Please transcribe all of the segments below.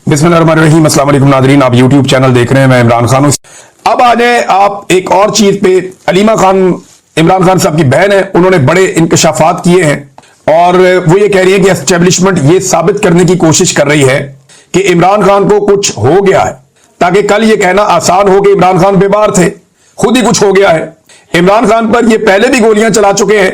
बिस्मिल्लाहिर्रहमानिर्रहीम। अस्सलाम वालेकुम नाज़रीन, आप यूट्यूब चैनल देख रहे हैं, मैं इमरान खान हूं। अब आ जाए आप एक और चीज पे। अलीमा खान इमरान खान साहब की बहन है, उन्होंने बड़े इंकशाफात किए हैं और वो ये कह रही है कि एस्टेब्लिशमेंट ये साबित करने की कोशिश कर रही है कि इमरान खान को कुछ हो गया है, ताकि कल ये कहना आसान हो कि इमरान खान बीमार थे, खुद ही कुछ हो गया है। इमरान खान पर ये पहले भी गोलियां चला चुके हैं।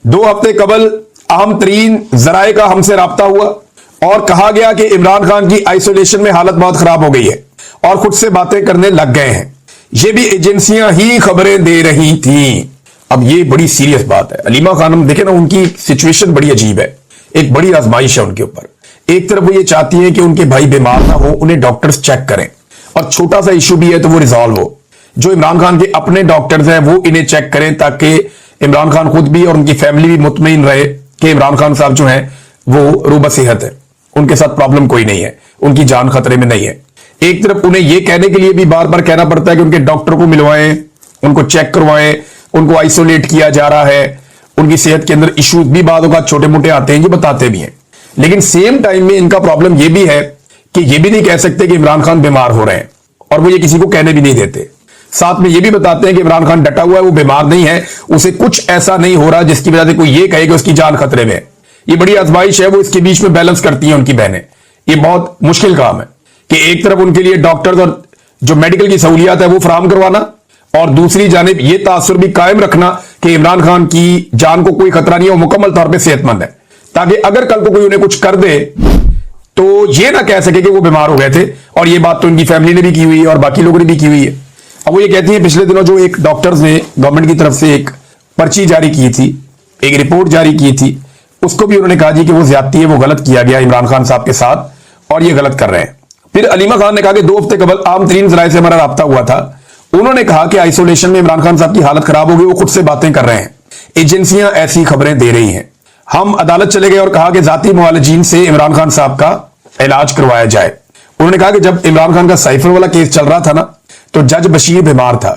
2 हफ्ते कबल अहम तरीन जराए का हमसे राब्ता हुआ और कहा गया कि इमरान खान की आइसोलेशन में हालत बहुत खराब हो गई है और खुद से बातें करने लग गए हैं। ये भी एजेंसियां ही खबरें दे रही थीं। अब ये बड़ी सीरियस बात है। अलीमा खान देखे ना, उनकी सिचुएशन बड़ी अजीब है, एक बड़ी आजमाइश है उनके ऊपर। एक तरफ वो ये चाहती है कि उनके भाई बीमार ना हो, उन्हें डॉक्टर्स चेक करें और छोटा सा इशू भी है तो वो रिजॉल्व हो। जो इमरान खान के अपने डॉक्टर्स हैं वो इन्हें चेक करें ताकि इमरान खान खुद भी और उनकी फैमिली भी मुतमईन रहे कि इमरान खान साहब जो हैं वो रूबा सेहत है, उनके साथ प्रॉब्लम कोई नहीं है, उनकी जान खतरे में नहीं है। एक तरफ उन्हें यह कहने के लिए भी बार बार कहना पड़ता है कि उनके डॉक्टर को मिलवाएं, उनको चेक करवाएं, उनको आइसोलेट किया जा रहा है, उनकी सेहत के अंदर इश्यूज भी बाद औक़ात छोटे मोटे आते हैं, ये बताते भी हैं। लेकिन सेम टाइम में इनका प्रॉब्लम यह भी है कि यह भी नहीं कह सकते कि इमरान खान बीमार हो रहे हैं और वो ये किसी को कहने भी नहीं देते। साथ में यह भी बताते हैं कि इमरान खान डटा हुआ है, वो बीमार नहीं है, उसे कुछ ऐसा नहीं हो रहा जिसकी वजह से कोई ये कहे कि उसकी जान खतरे में है। ये बड़ी आजमाइश है, वो इसके बीच में बैलेंस करती हैं उनकी बहनें। ये बहुत मुश्किल काम है कि एक तरफ उनके लिए डॉक्टर्स और जो मेडिकल की सहूलियात है वो फराहम करवाना और दूसरी जानिब ये तासुर भी कायम रखना कि इमरान खान की जान को कोई खतरा नहीं है, वो मुकम्मल तौर पर सेहतमंद है, ताकि अगर कल को कोई उन्हें कुछ कर दे तो ये ना कह सके कि वो बीमार हो गए थे। और ये बात तो उनकी फैमिली ने भी की हुई है और बाकी लोगों ने भी की हुई है। अब वो ये कहती है पिछले दिनों जो एक डॉक्टर्स ने गवर्नमेंट की तरफ से एक पर्ची जारी की थी, एक रिपोर्ट जारी की थी, उसको भी उन्होंने कहा जी कि वो ज्यादती है, वो गलत किया गया इमरान खान साहब के साथ और ये गलत कर रहे हैं। फिर अलीमा खान ने कहा कि 2 हफ्ते कबल आम तरीन जराए से हमारा राब्ता हुआ था, उन्होंने कहा कि आइसोलेशन में इमरान खान साहब की हालत खराब हो गई, वो खुद से बातें कर रहे हैं, एजेंसियां ऐसी खबरें दे रही हैं। हम अदालत चले गए और कहा कि जाती मुआलजीन से इमरान खान साहब का इलाज करवाया जाए। उन्होंने कहा कि जब इमरान खान का साइफर वाला केस चल रहा था ना, तो जज बशीर बीमार था,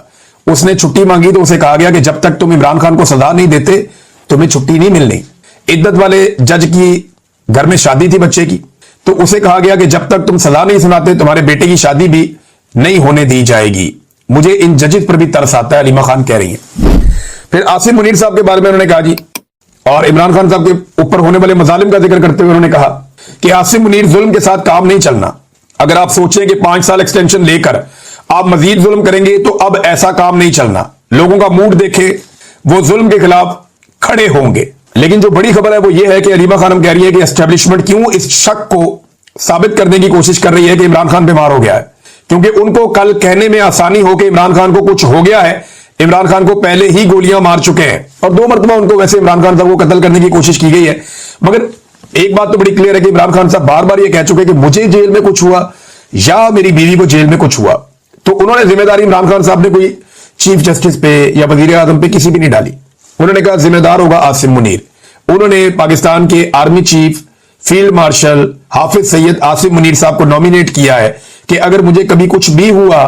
उसने छुट्टी मांगी तो उसे कहा गया कि जब तक तुम इमरान खान को सजा नहीं देते तुम्हें छुट्टी नहीं मिलनी। इद्दत वाले जज की घर में शादी थी बच्चे की, तो उसे कहा गया कि जब तक तुम सजा नहीं सुनाते तुम्हारे बेटे की शादी भी नहीं होने दी जाएगी। मुझे इन जजेस पर भी तरस आता है, अलीमा खान कह रही है। फिर आसिम मुनीर साहब के बारे में उन्होंने कहा जी, और इमरान खान साहब के ऊपर होने वाले मजालिम का जिक्र करते हुए उन्होंने कहा कि आसिम मुनीर जुल्म के साथ काम नहीं चलना। अगर आप सोचें कि 5 साल एक्सटेंशन लेकर आप मजीद जुल्म करेंगे तो अब ऐसा काम नहीं चलना। लोगों का मूड देखे, वो जुल्म के खिलाफ खड़े होंगे। लेकिन जो बड़ी खबर है वो ये है कि अलीमा खानम कह रही है कि एस्टेब्लिशमेंट क्यों इस शक को साबित करने की कोशिश कर रही है कि इमरान खान बीमार हो गया है, क्योंकि उनको कल कहने में आसानी हो कि इमरान खान को कुछ हो गया है। इमरान खान को पहले ही गोलियां मार चुके हैं और 2 मरतबा उनको वैसे इमरान खान साहब को कत्ल करने की कोशिश की गई है। मगर एक बात तो बड़ी क्लियर है कि इमरान खान साहब बार बार ये कह चुके कि मुझे जेल में कुछ हुआ या मेरी बीवी को जेल में कुछ हुआ, तो उन्होंने जिम्मेदारी इमरान खान साहब ने कोई चीफ जस्टिस पे या वजीर आजम पे किसी भी नहीं डाली। उन्होंने कहा जिम्मेदार होगा आसिम मुनीर। उन्होंने पाकिस्तान के आर्मी चीफ फील्ड मार्शल हाफिज सैयद आसिम मुनीर साहब को नॉमिनेट किया है कि अगर मुझे कभी कुछ भी हुआ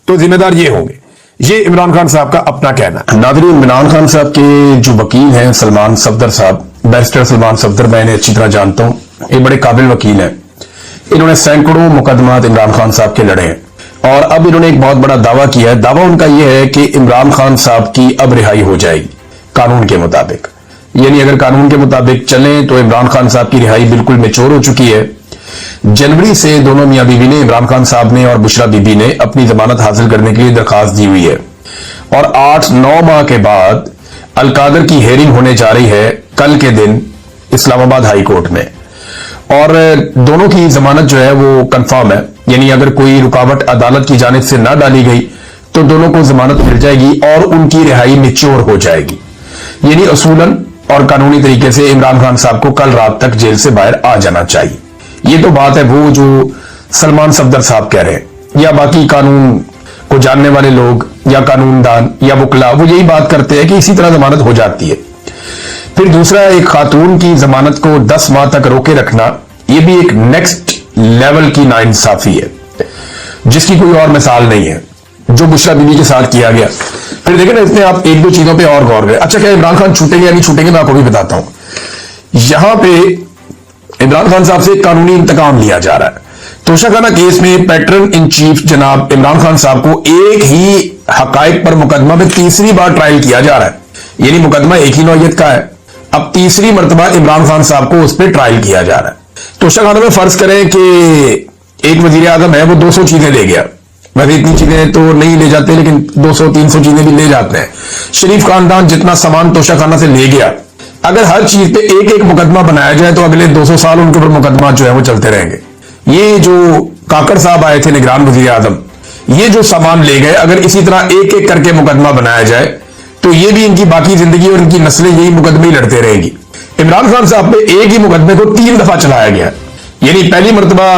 तो जिम्मेदार ये होंगे। ये इमरान खान साहब का अपना कहना है। नाज़रीन, इमरान खान साहब के जो वकील हैं सलमान सफदर साहब, बैरिस्टर सलमान सफदर, मैं इन्हें अच्छी तरह जानता हूं, ये बड़े काबिल वकील हैं। इन्होंने सैकड़ों मुकदमात इमरान खान साहब के लड़े हैं और अब इन्होंने एक बहुत बड़ा दावा किया है। दावा उनका यह है कि इमरान खान साहब की अब रिहाई हो जाएगी कानून के मुताबिक। यानी अगर कानून के मुताबिक चलें तो इमरान खान साहब की रिहाई बिल्कुल मैच्योर हो चुकी है। जनवरी से दोनों मियां बीवी ने, इमरान खान साहब ने और बुशरा बीबी ने, अपनी जमानत हासिल करने के लिए दरखास्त दी हुई है और 8-9 माह के बाद अलकादर की हेयरिंग होने जा रही है कल के दिन इस्लामाबाद हाई कोर्ट में। और दोनों की जमानत जो है वो कंफर्म है, यानी अगर कोई रुकावट अदालत की जानिब से ना डाली गई तो दोनों को जमानत मिल जाएगी और उनकी रिहाई मैच्योर हो जाएगी। यानी असूलन और कानूनी तरीके से इमरान खान साहब को कल रात तक जेल से बाहर आ जाना चाहिए। ये तो बात है वो जो सलमान सफदर साहब कह रहे हैं, या बाकी कानून को जानने वाले लोग या कानूनदान या वकला वो यही बात करते हैं कि इसी तरह जमानत हो जाती है। फिर दूसरा, एक खातून की जमानत को 10 माह तक रोके रखना, यह भी एक नेक्स्ट लेवल की नाइंसाफी है जिसकी कोई और मिसाल नहीं है, जो बुशरा बीबी के साथ किया गया। फिर देखें ना, इसमें आप 1-2 चीजों पे और गौर करें। अच्छा, क्या इमरान खान छूटेंगे या नहीं छूटेंगे, मैं आपको भी बताता हूं। यहां पे इमरान खान साहब से कानूनी इंतकाम लिया जा रहा है तोशाखाना केस में पैटर्न इन चीफ जनाब इमरान खान साहब को एक ही हकायक पर मुकदमा में तीसरी बार ट्रायल किया जा रहा है। यानी मुकदमा एक ही नौयत का है, अब तीसरी मर्तबा इमरान खान साहब को उस पर ट्रायल किया जा रहा है। तोशाखाना में फर्ज करें कि एक वजीर आजम है, वो 200 चीजें ले गया। वैसे इतनी चीजें तो नहीं ले जाते, लेकिन 200-300 चीजें भी ले जाते हैं। शरीफ खानदान जितना सामान तोशाखाना से ले गया, अगर हर चीज पे एक एक मुकदमा बनाया जाए तो अगले 200 साल उनके ऊपर मुकदमा जो है वो चलते रहेंगे। ये जो काकड़ साहब आए थे निगरान वजीर आजम, ये जो सामान ले गए, अगर इसी तरह एक एक करके मुकदमा बनाया जाए तो ये भी इनकी बाकी जिंदगी और इनकी नस्लें यही मुकदमे ही लड़ते रहेंगी। इमरान खान साहब पे एक ही मुकदमे को 3 दफा चलाया गया। यानी पहली मर्तबा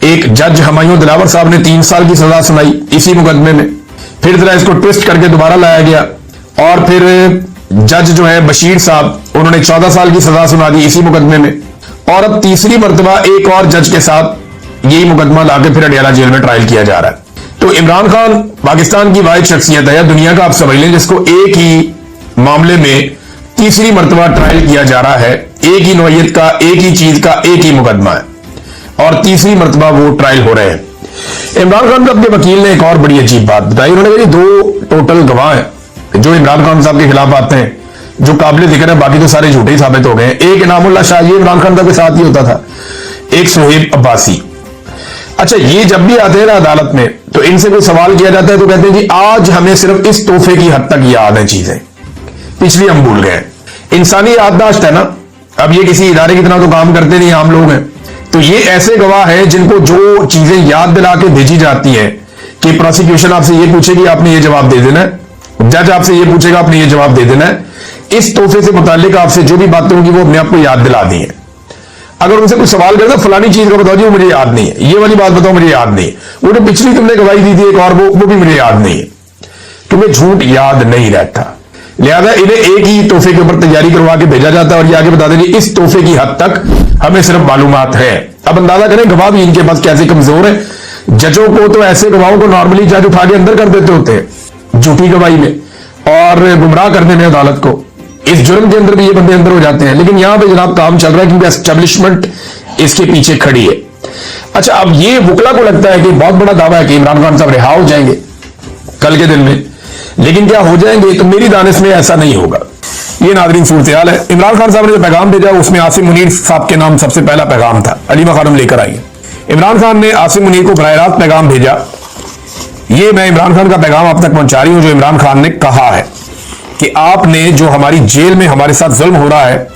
एक जज हुमायूं दिलावर साहब ने 3 साल की सजा सुनाई इसी मुकदमे में, फिर जरा इसको ट्विस्ट करके दोबारा लाया गया, और फिर जज जो है बशीर साहब, उन्होंने 14 साल की सजा सुना दी इसी मुकदमे में, और अब तीसरी मर्तबा एक और जज के साथ यही मुकदमा लाके फिर अडियाला जेल में ट्रायल किया जा रहा है। तो इमरान खान पाकिस्तान की वाहिद शख्सियत है, दुनिया का आप समझ लें, जिसको एक ही मामले में तीसरी मर्तबा ट्रायल किया जा रहा है। एक ही नौयत का, एक ही चीज का एक ही मुकदमा है, और तीसरी मर्तबा वो ट्रायल हो रहे हैं। इमरान खान साहब के वकील ने एक और बड़ी अजीब बात बताई। उन्होंने कहा 2 टोटल गवाह हैं जो इमरान खान साहब के खिलाफ आते हैं, जो काबिल जिक्र है, बाकी तो सारे झूठे ही साबित हो गए। एक इनामुल्लाह शाह, ये इमरान खान साहब के साथ ही होता था, एक सोहेब अब्बासी। अच्छा, ये जब भी आते हैं ना अदालत में, तो इनसे कोई सवाल किया जाता है तो कहते हैं जी आज हमें सिर्फ इस तोहफे की हद तक याद है, चीजें पिछली हम भूल गए। इंसानी याददाश्त है ना, अब ये किसी इदारे की तरह तो काम करते नहीं, आम लोग हैं। तो ये ऐसे गवाह हैं जिनको जो चीजें याद दिला के भेजी जाती हैं कि प्रोसिक्यूशन आपसे ये पूछेगी, आपने ये जवाब दे देना है, जज आपसे ये पूछेगा, आपने ये जवाब दे देना है, इस तोहफे से मुताल्लिक आपसे जो भी बातें होंगी वो अपने आप को याद दिला दी है। अगर उनसे कुछ सवाल करना, फलानी चीज का बताओ जी, वो मुझे याद नहीं है, ये वाली बात बताओ, मुझे याद नहीं है, वो पिछली तुमने गवाही दी थी एक और, वो भी मुझे याद नहीं है। तुम्हें झूठ याद नहीं रहता, लिहाजा इन्हें एक ही तोहफे के ऊपर तैयारी करवा के भेजा जाता है और ये आगे बता देंगे इस तोहफे की हद तक हमें सिर्फ मालूमात है। अब अंदाजा करें गवाह भी इनके पास कैसे कमजोर है। जजों को तो ऐसे गवाहों को नॉर्मली जज उठा के अंदर कर देते होते हैं झूठी गवाही में और गुमराह करने में अदालत को। इस जुर्म के अंदर भी ये बंदे अंदर हो जाते हैं, लेकिन यहां पे जनाब काम चल रहा है क्योंकि एस्टेब्लिशमेंट इसके पीछे खड़ी है। अच्छा, अब ये वकला को लगता है कि बहुत बड़ा दावा है कि इमरान खान साहब रिहा हो जाएंगे कल के दिन में, लेकिन क्या हो जाएंगे? तो मेरी दानिश में ऐसा नहीं होगा। ये नाज़रीन सूरत-ए-हाल है। इमरान खान साहब ने जो पैगाम भेजा उसमें आसिम मुनीर साहब के नाम सबसे पहला पैगाम था। अलीमा खानम लेकर आई है। इमरान खान ने आसिम मुनीर को बराह रास्त पैगाम भेजा। ये मैं इमरान खान का पैगाम आप तक पहुंचा रही हूं, जो इमरान खान ने कहा है कि आपने जो हमारी जेल में हमारे साथ जुल्म हो रहा है,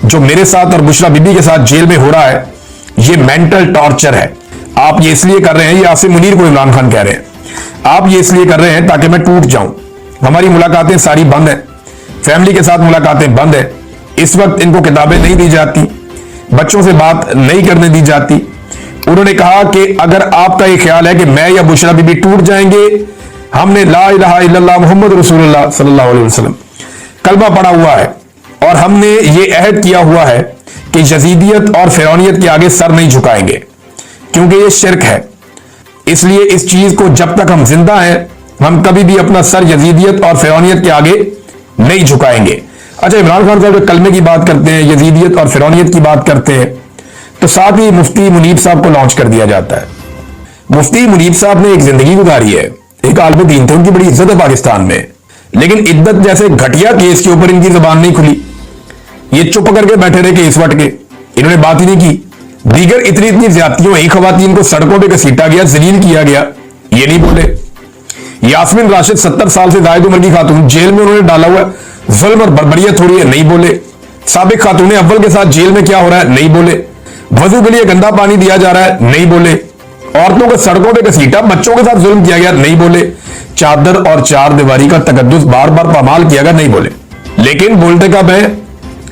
जो मेरे साथ और बुशरा बीबी के साथ जेल में हो रहा है, ये मेंटल टॉर्चर है। आप ये इसलिए कर रहे हैं, ये आसिम मुनीर को इमरान खान कह रहे हैं, आप ये इसलिए कर रहे हैं ताकि मैं टूट जाऊं। हमारी मुलाकातें सारी बंद हैं, फैमिली के साथ मुलाकातें बंद है। इस वक्त इनको किताबें नहीं दी जाती, बच्चों से बात नहीं करने दी जाती। उन्होंने कहा कि अगर आपका ये ख्याल है कि मैं या बुशरा बीबी टूट जाएंगे, हमने ला इलाहा इल्लल्लाह मुहम्मद रसूलुल्लाह सल्लल्लाहु अलैहि वसल्लम कलमा पढ़ा हुआ है और हमने ये अहद किया हुआ है कि यजीदियत और फिरौनियत के आगे सर नहीं झुकाएंगे, क्योंकि ये शिर्क है। इसलिए इस चीज को जब तक हम जिंदा हैं, हम कभी भी अपना सर यजीदियत और फिरौनियत के आगे नहीं झुकाएंगे। अच्छा, इमरान खान साहब कलमे की बात करते हैं, यजीदियत और फिरौनियत की बात करते हैं, तो साथ ही मुफ्ती मुनीब साहब को लॉन्च कर दिया जाता है। मुफ्ती मुनीब साहब ने एक जिंदगी गुजारी है, एक आलिम दीन थे, उनकी बड़ी इज्जत है पाकिस्तान में, लेकिन इद्दत जैसे घटिया केस के ऊपर इनकी जबान नहीं खुली। ये चुप करके बैठे रहे केस वट के, इन्होंने बात ही नहीं की। दीगर इतनी इतनी ज्यादतियों हुई, खवातीन को सड़कों पर घसीटा गया, जलील किया गया, ये नहीं बोले। यास्मीन राशिद 70 साल से जायद उम्र की खातून, जेल में उन्होंने डाला हुआ जुल्म और बर्बरियत हो रही है, नहीं बोले। साबिक खातून अव्वल के साथ जेल में क्या हो रहा है, नहीं बोले। वजू के लिए गंदा पानी दिया जा रहा है, नहीं बोले। औरतों को सड़कों पे घसीटा, बच्चों के साथ जुल्म किया गया, नहीं बोले। चादर और चार दीवारी का तकद्दुस बार बार पामाल किया गया, नहीं बोले। लेकिन बोलते कब है?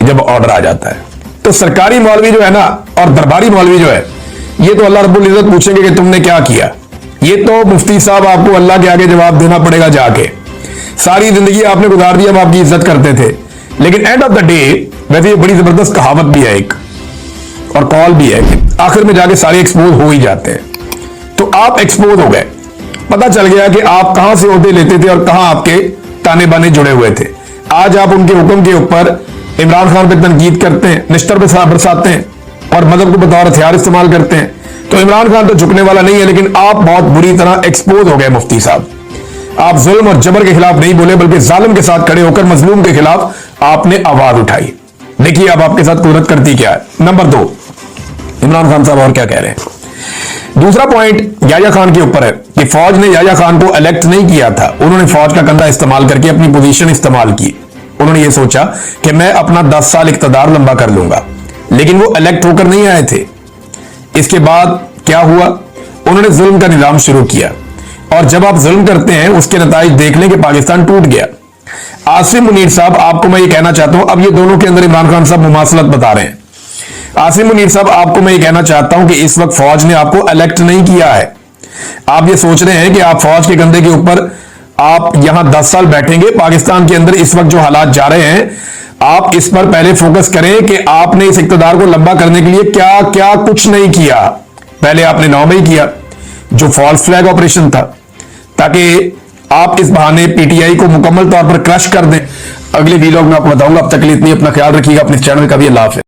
जब ऑर्डर आ जाता है। तो सरकारी मौलवी जो है ना और दरबारी मौलवी जो है, ये तो अल्लाह रब्बुल इज्जत पूछेंगे कि तुमने क्या किया। ये तो मुफ्ती साहब आपको अल्लाह के आगे जवाब देना पड़ेगा जाके। सारी जिंदगी आपने गुजार दी, हम आपकी इज्जत करते थे, लेकिन एंड ऑफ द डे, वैसे ये बड़ी जबरदस्त कहावत भी है एक और कॉल भी है कि आखिर में जाके सारे एक्सपोज हो ही जाते हैं। तो आप एक्सपोज हो गए, पता चल गया कि आप कहां से ओहदे लेते थे और कहां आपके ताने बाने जुड़े हुए थे। आज आप उनके हुक्म के ऊपर इमरान खान पर तनकीद करते हैं, निश्तर बरसाते हैं और मदद को बतौर हथियार इस्तेमाल करते हैं। तो इमरान खान तो झुकने वाला नहीं है, लेकिन आप बहुत बुरी तरह एक्सपोज हो गए मुफ्ती साहब। आप जुल्म और जबर के खिलाफ नहीं बोले, बल्कि जालिम के साथ खड़े होकर मजलूम के खिलाफ आपने आवाज उठाई। देखिए अब आपके साथ कुदरत करती क्या है। नंबर 2, इमरान खान साहब और क्या कह रहे हैं। दूसरा पॉइंट याह्या खान के ऊपर है कि फौज ने याह्या खान को इलेक्ट नहीं किया था, उन्होंने फौज का कंधा इस्तेमाल करके अपनी पोजीशन इस्तेमाल की। उन्होंने ये सोचा कि मैं अपना 10 साल इक्तदार लंबा कर लूंगा, लेकिन वो इलेक्ट होकर नहीं आए थे। इसके बाद क्या हुआ, उन्होंने जुल्म का निजाम शुरू किया, और जब आप जुल्म करते हैं उसके नताइज देख लें कि पाकिस्तान टूट गया। आसिम मुनीर साहब, आपको मैं ये कहना चाहता हूं, अब ये दोनों के अंदर इमरान खान साहब मुमासलत बता रहे हैं। आसिम मुनीर साहब, आपको मैं ये कहना चाहता हूं कि इस वक्त फौज ने आपको इलेक्ट नहीं किया है। आप ये सोच रहे हैं कि आप फौज के कंधे के ऊपर आप यहां 10 साल बैठेंगे। पाकिस्तान के अंदर इस वक्त जो हालात जा रहे हैं, आप इस पर पहले फोकस करें कि आपने इस इक्तदार को लंबा करने के लिए क्या क्या कुछ नहीं किया। पहले आपने 9 मई किया, जो फॉल्स फ्लैग ऑपरेशन था, ताकि आप इस बहाने पीटीआई को मुकम्मल तौर पर क्रश कर दें। अगले वीलॉग में आपको बताऊंगा। अब तक के लिए इतनी अपना ख्याल रखिएगा, अपने चैनल का भी अल्लाह हाफ़िज़।